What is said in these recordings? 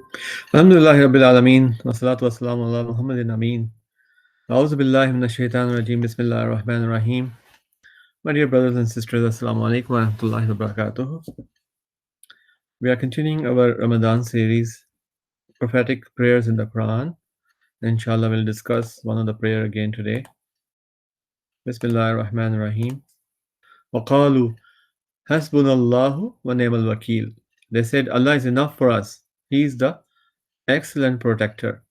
Alhamdulillahi Rabbil Alameen, wassalatu wassalamu ala Muhammadin Ameen. A'udhu billahi minash shaitanir rajim, bismillahir rahmanir rahim. My dear brothers and sisters, assalamu alaikum wa rahmatullahi wa barakatuh. We are continuing our Ramadan series, Prophetic Prayers in the Quran. Inshallah, we'll discuss one of the prayer again today. Bismillahir rahmanir rahim. وَقَالُوا حَسْبُنَا اللَّهُ وَنِعْمَ الْوَكِيلُ. They said, Allah is enough for us. He is the excellent protector.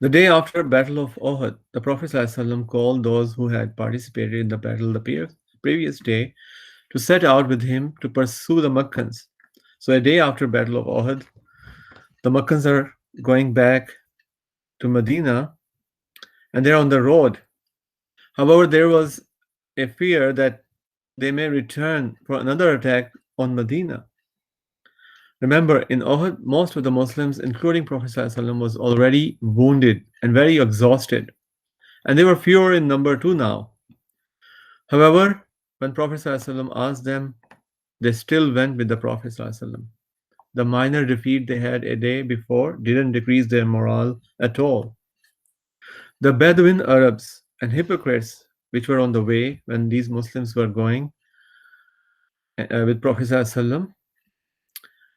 The day after Battle of Uhud, the Prophet ﷺ called those who had participated in the battle the previous day to set out with him to pursue the Meccans. So a day after Battle of Uhud, the Meccans are going back to Medina and they're on the road. However, there was a fear that they may return for another attack on Medina. Remember, in Uhud, most of the Muslims, including Prophet ﷺ, was already wounded and very exhausted. And they were fewer in number too now. However, when Prophet ﷺ asked them, they still went with the Prophet ﷺ. The minor defeat they had a day before didn't decrease their morale at all. The Bedouin Arabs and hypocrites, which were on the way when these Muslims were going with Prophet ﷺ,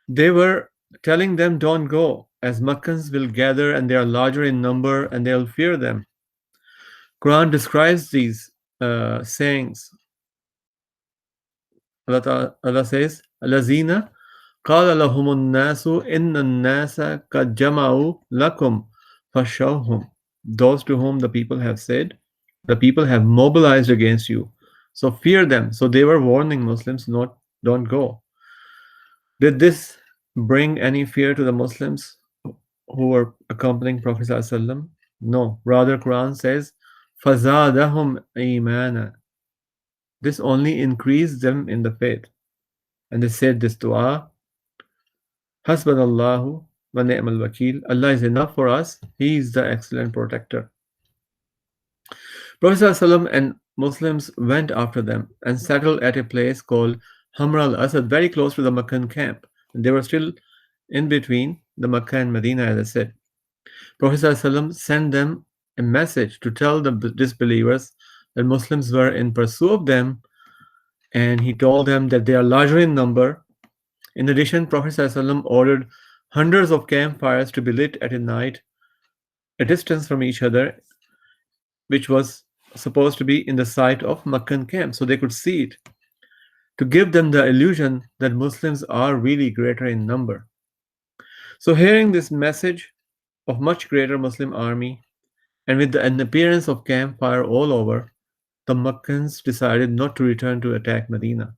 they were telling them, don't go, as Meccans will gather and they are larger in number and they'll fear them. Quran describes these sayings. Allah says, Allazina qala lahumun nasu inna nasa qad jama'u lakum fashawhum. Those to whom the people have said, the people have mobilized against you, so fear them. So they were warning Muslims, don't go. Did this bring any fear to the Muslims who were accompanying Prophet ﷺ? No. Rather, Quran says, فَزَادَهُمْ إِيمَانًا. This only increased them in the faith. And they said this dua, Hasbunallahu wa ni'mal wakil. Allah is enough for us. He is the excellent protector. Prophet ﷺ and Muslims went after them and settled at a place called Hamra al-Asad, very close to the Meccan camp. And they were still in between the Mecca and Medina, as I said. Prophet ﷺ sent them a message to tell the disbelievers that Muslims were in pursuit of them, and he told them that they are larger in number. In addition, Prophet ﷺ ordered hundreds of campfires to be lit at a night, a distance from each other, which was supposed to be in the sight of Meccan camp, so they could see it, to give them the illusion that Muslims are really greater in number. So hearing this message of much greater Muslim army, and with an appearance of campfire all over, the Meccans decided not to return to attack Medina.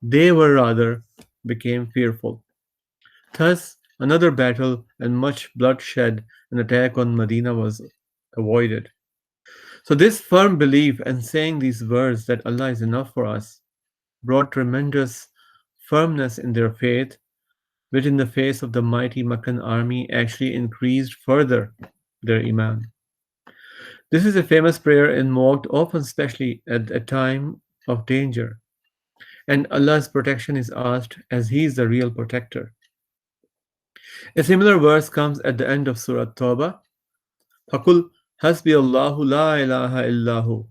They were rather became fearful. Thus, another battle and much bloodshed and attack on Medina was avoided. So this firm belief and saying these words that Allah is enough for us brought tremendous firmness in their faith, which in the face of the mighty Meccan army actually increased further their iman. This is a famous prayer invoked often, especially at a time of danger, and Allah's protection is asked as He is the real protector. A similar verse comes at the end of Surah Tawbah. فَقُلْ حَسْبِيَ اللَّهُ لَا إِلَهَ إِلَّا هُ.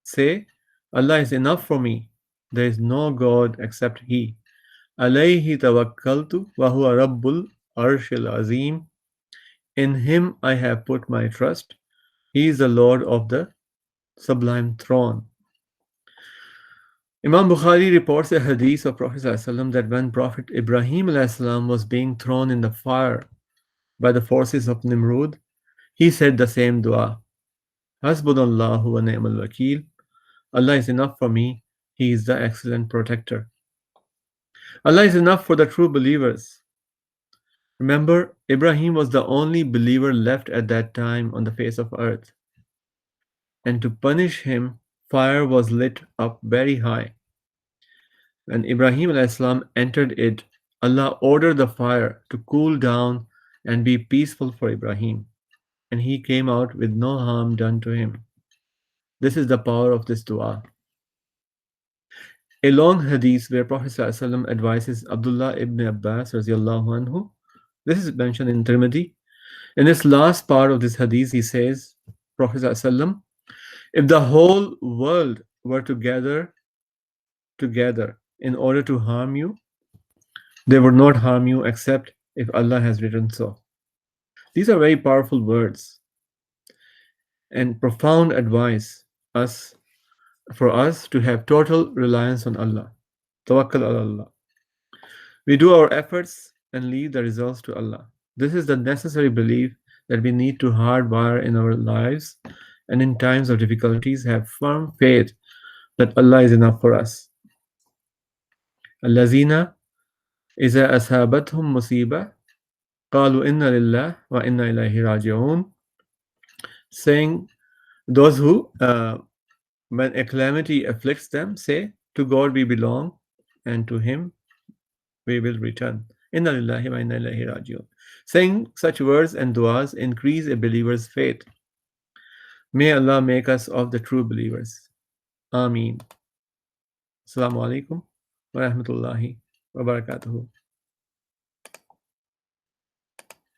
Say, Allah is enough for me. There is no God except He. عَلَيْهِ تَوَكَّلْتُ وَهُوَ رَبُّ الْعَرْشِ الْعَظِيمِ. In Him I have put my trust. He is the Lord of the sublime throne. Imam Bukhari reports a hadith of Prophet ﷺ that when Prophet Ibrahim ﷺ was being thrown in the fire by the forces of Nimrud, he said the same dua. Hasbunallahu wa ni'mal wakil. Allah is enough for me. He is the excellent protector. Allah is enough for the true believers. Remember, Ibrahim was the only believer left at that time on the face of earth. And to punish him, fire was lit up very high. When Ibrahim ﷺ entered it, Allah ordered the fire to cool down and be peaceful for Ibrahim, and he came out with no harm done to him. This is the power of this dua. A long hadith where Prophet ﷺ advises Abdullah ibn Abbas radiallahu anhu. This is mentioned in Tirmidhi. In this last part of this hadith, he says, Prophet ﷺ, if the whole world were to gather together in order to harm you, they would not harm you except if Allah has written so. These are very powerful words and profound advice us for us to have total reliance on Allah. Tawakkal ala Allah. We do our efforts and leave the results to Allah. This is the necessary belief that we need to hardwire in our lives and in times of difficulties have firm faith that Allah is enough for us. الذين إذا أصابتهم مصيبة قالوا إنا لله وإنا إليه راجعون, saying those who when a calamity afflicts them say, to God we belong and to him we will return. Inna lillahi wa inna ilaihi raji'un. Saying such words and du'as increase a believer's faith. May Allah make us of the true believers. Ameen. Assalamu alaikum wa rahmatullahi wa barakatuhu.